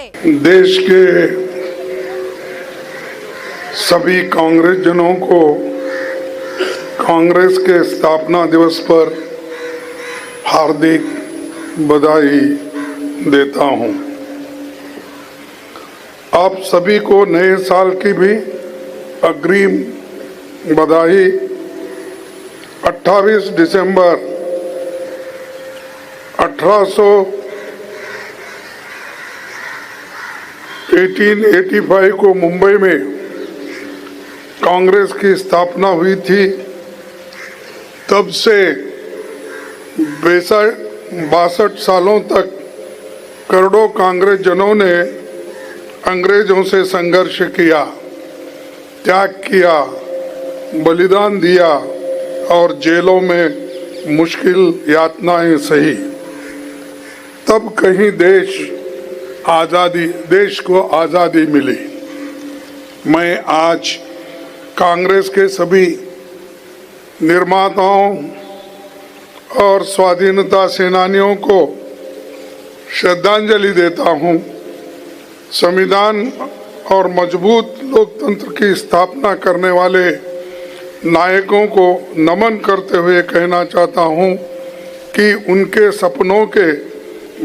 देश के सभी कांग्रेस जनों को कांग्रेस के स्थापना दिवस पर हार्दिक बधाई देता हूं। आप सभी को नए साल की भी अग्रिम बधाई। 28 दिसंबर 1885 को मुंबई में कांग्रेस की स्थापना हुई थी। तब से 62 सालों तक करोड़ों कांग्रेस जनों ने अंग्रेजों से संघर्ष किया, त्याग किया, बलिदान दिया और जेलों में मुश्किल यातनाएं सही। तब कहीं देश को आज़ादी मिली। मैं आज कांग्रेस के सभी निर्माताओं और स्वाधीनता सेनानियों को श्रद्धांजलि देता हूं। संविधान और मजबूत लोकतंत्र की स्थापना करने वाले नायकों को नमन करते हुए कहना चाहता हूं कि उनके सपनों के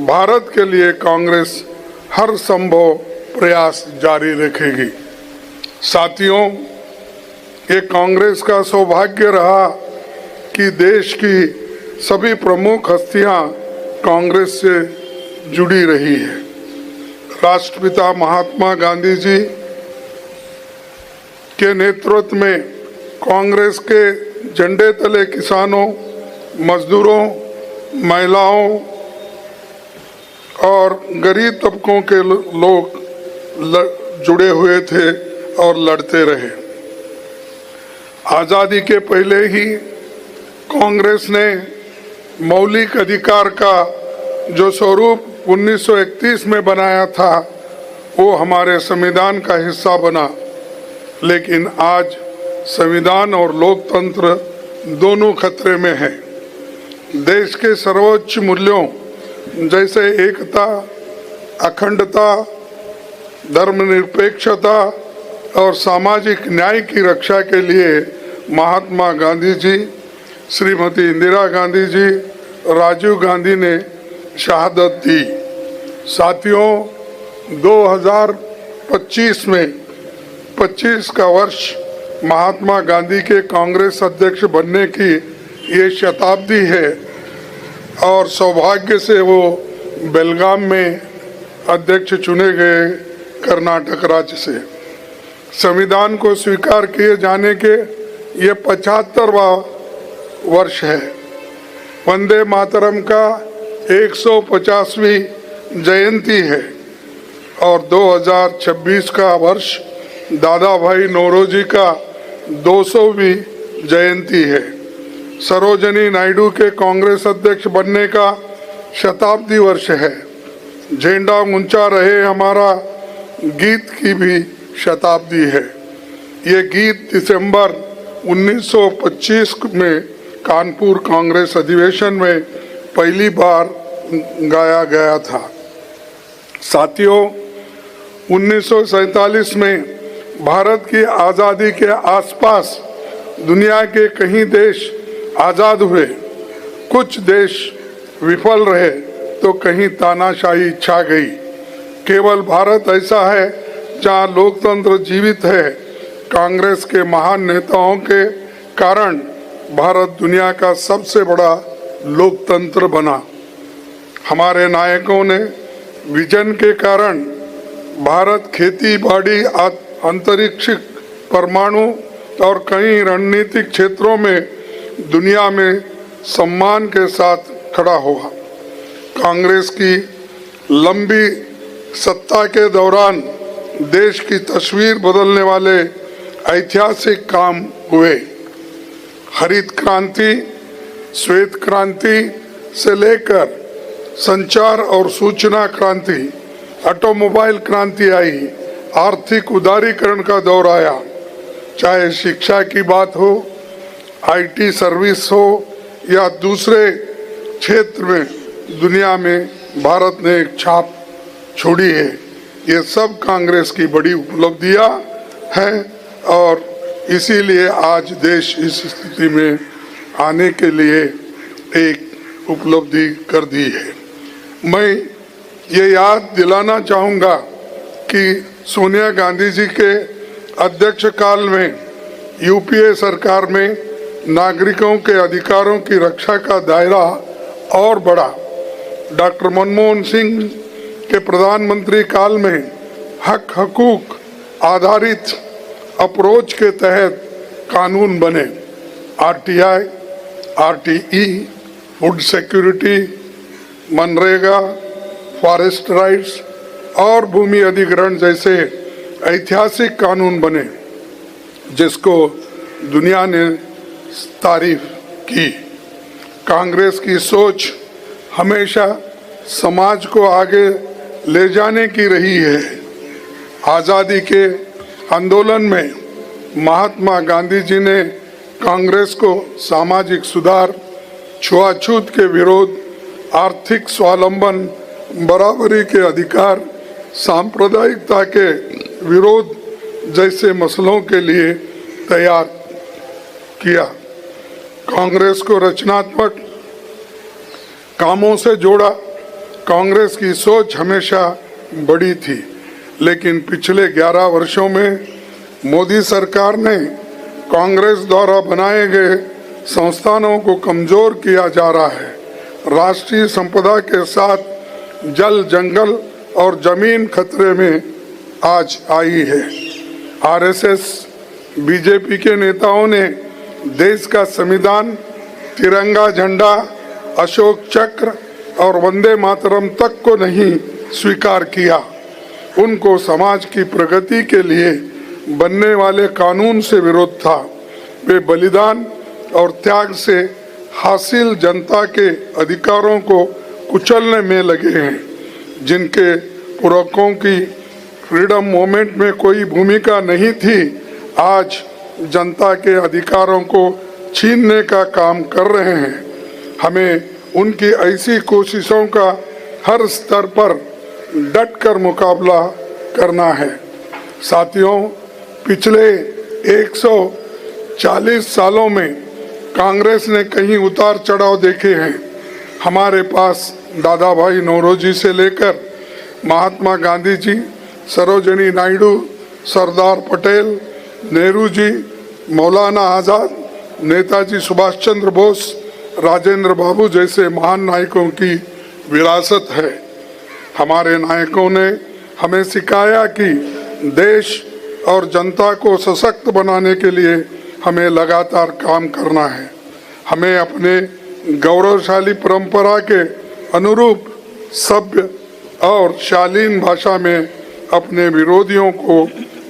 भारत के लिए कांग्रेस हर संभव प्रयास जारी रखेगी। साथियों, ये कांग्रेस का सौभाग्य रहा कि देश की सभी प्रमुख हस्तियां कांग्रेस से जुड़ी रही है। राष्ट्रपिता महात्मा गांधी जी के नेतृत्व में कांग्रेस के झंडे तले किसानों, मजदूरों, महिलाओं और गरीब तबकों के लोग जुड़े हुए थे और लड़ते रहे। आज़ादी के पहले ही कांग्रेस ने मौलिक अधिकार का जो स्वरूप 1931 में बनाया था वो हमारे संविधान का हिस्सा बना। लेकिन आज संविधान और लोकतंत्र दोनों खतरे में है। देश के सर्वोच्च मूल्यों जैसे एकता, अखंडता, धर्मनिरपेक्षता और सामाजिक न्याय की रक्षा के लिए महात्मा गांधी जी, श्रीमती इंदिरा गांधी जी, राजीव गांधी ने शहादत दी। साथियों, 2025 में 25 का वर्ष महात्मा गांधी के कांग्रेस अध्यक्ष बनने की ये शताब्दी है और सौभाग्य से वो बेलगाम में अध्यक्ष चुने गए कर्नाटक राज्य से। संविधान को स्वीकार किए जाने के ये 75वां वर्ष है। वंदे मातरम का 150वीं जयंती है और 2026 का वर्ष दादा भाई नौरोजी का 200वीं जयंती है। सरोजिनी नायडू के कांग्रेस अध्यक्ष बनने का शताब्दी वर्ष है। झंडा ऊंचा रहे हमारा गीत की भी शताब्दी है। ये गीत दिसंबर 1925 में कानपुर कांग्रेस अधिवेशन में पहली बार गाया गया था। साथियों, 1947 में भारत की आज़ादी के आसपास दुनिया के कई देश आज़ाद हुए। कुछ देश विफल रहे तो कहीं तानाशाही छा गई। केवल भारत ऐसा है जहां लोकतंत्र जीवित है। कांग्रेस के महान नेताओं के कारण भारत दुनिया का सबसे बड़ा लोकतंत्र बना। हमारे नायकों ने विजन के कारण भारत खेती बाड़ी, अंतरिक्ष, परमाणु और कई रणनीतिक क्षेत्रों में दुनिया में सम्मान के साथ खड़ा हुआ। कांग्रेस की लंबी सत्ता के दौरान देश की तस्वीर बदलने वाले ऐतिहासिक काम हुए। हरित क्रांति, श्वेत क्रांति से लेकर संचार और सूचना क्रांति, ऑटोमोबाइल क्रांति आई, आर्थिक उदारीकरण का दौर आया। चाहे शिक्षा की बात हो, आईटी सर्विस हो या दूसरे क्षेत्र में दुनिया में भारत ने एक छाप छोड़ी है। ये सब कांग्रेस की बड़ी उपलब्धियां हैं और इसीलिए आज देश इस स्थिति में आने के लिए एक उपलब्धि कर दी है। मैं ये याद दिलाना चाहूँगा कि सोनिया गांधी जी के अध्यक्ष काल में यूपीए सरकार में नागरिकों के अधिकारों की रक्षा का दायरा और बढ़ा। डॉक्टर मनमोहन सिंह के प्रधानमंत्री काल में हक हकूक आधारित अप्रोच के तहत कानून बने। RTI, RTE, food security, MNREGA, forest rights और भूमि अधिग्रहण जैसे ऐतिहासिक कानून बने जिसको दुनिया ने तारीफ की। कांग्रेस की सोच हमेशा समाज को आगे ले जाने की रही है। आज़ादी के आंदोलन में महात्मा गांधी जी ने कांग्रेस को सामाजिक सुधार, छुआछूत के विरोध, आर्थिक स्वावलंबन, बराबरी के अधिकार, सांप्रदायिकता के विरोध जैसे मसलों के लिए तैयार किया। कांग्रेस को रचनात्मक कामों से जोड़ा। कांग्रेस की सोच हमेशा बड़ी थी, लेकिन पिछले 11 वर्षों में मोदी सरकार ने कांग्रेस द्वारा बनाए गए संस्थानों को कमजोर किया जा रहा है। राष्ट्रीय संपदा के साथ जल, जंगल और जमीन खतरे में आज आई है। आरएसएस, बीजेपी के नेताओं ने देश का संविधान, तिरंगा झंडा, अशोक चक्र और वंदे मातरम तक को नहीं स्वीकार किया। उनको समाज की प्रगति के लिए बनने वाले कानून से विरोध था। वे बलिदान और त्याग से हासिल जनता के अधिकारों को कुचलने में लगे हैं। जिनके पूर्वकों की फ्रीडम मूवमेंट में कोई भूमिका नहीं थी, आज जनता के अधिकारों को छीनने का काम कर रहे हैं। हमें उनकी ऐसी कोशिशों का हर स्तर पर डटकर मुकाबला करना है। साथियों, पिछले 140 सालों में कांग्रेस ने कई उतार चढ़ाव देखे हैं। हमारे पास दादा भाई नौरोजी से लेकर महात्मा गांधी जी, सरोजिनी नायडू, सरदार पटेल, नेहरू जी, मौलाना आज़ाद, नेताजी सुभाष चंद्र बोस, राजेंद्र बाबू जैसे महान नायकों की विरासत है। हमारे नायकों ने हमें सिखाया कि देश और जनता को सशक्त बनाने के लिए हमें लगातार काम करना है। हमें अपने गौरवशाली परंपरा के अनुरूप सभ्य और शालीन भाषा में अपने विरोधियों को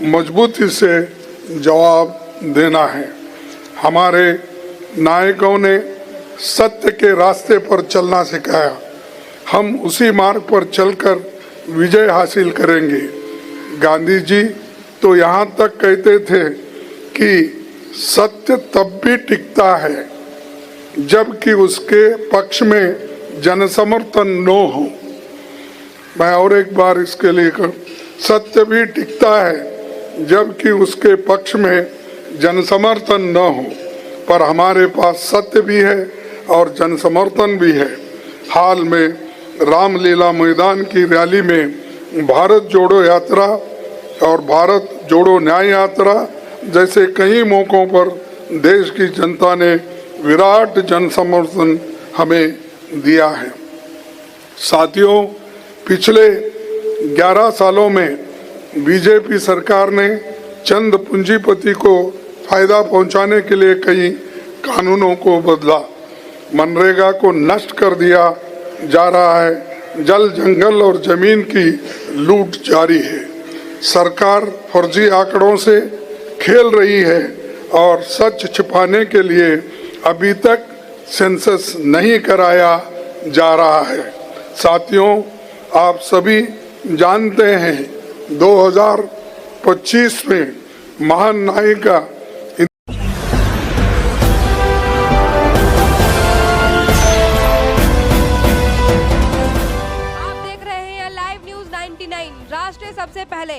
मजबूती से जवाब देना है। हमारे नायकों ने सत्य के रास्ते पर चलना सिखाया। हम उसी मार्ग पर चलकर विजय हासिल करेंगे। गांधी जी तो यहाँ तक कहते थे कि सत्य तब भी टिकता है जबकि उसके पक्ष में जनसमर्थन न हो। मैं और एक बार इसके लिए सत्य भी टिकता है जबकि उसके पक्ष में जनसमर्थन न हो, पर हमारे पास सत्य भी है और जनसमर्थन भी है। हाल में रामलीला मैदान की रैली में भारत जोड़ो यात्रा और भारत जोड़ो न्याय यात्रा जैसे कई मौकों पर देश की जनता ने विराट जनसमर्थन हमें दिया है। साथियों, पिछले 11 सालों में बीजेपी सरकार ने चंद पूंजीपति को फायदा पहुंचाने के लिए कई कानूनों को बदला। मनरेगा को नष्ट कर दिया जा रहा है। जल, जंगल और जमीन की लूट जारी है। सरकार फर्जी आंकड़ों से खेल रही है और सच छिपाने के लिए अभी तक सेंसस नहीं कराया जा रहा है। साथियों, आप सभी जानते हैं 2025 में महान नायिका आप देख रहे हैं लाइव न्यूज़ 9 99 राष्ट्र सबसे पहले।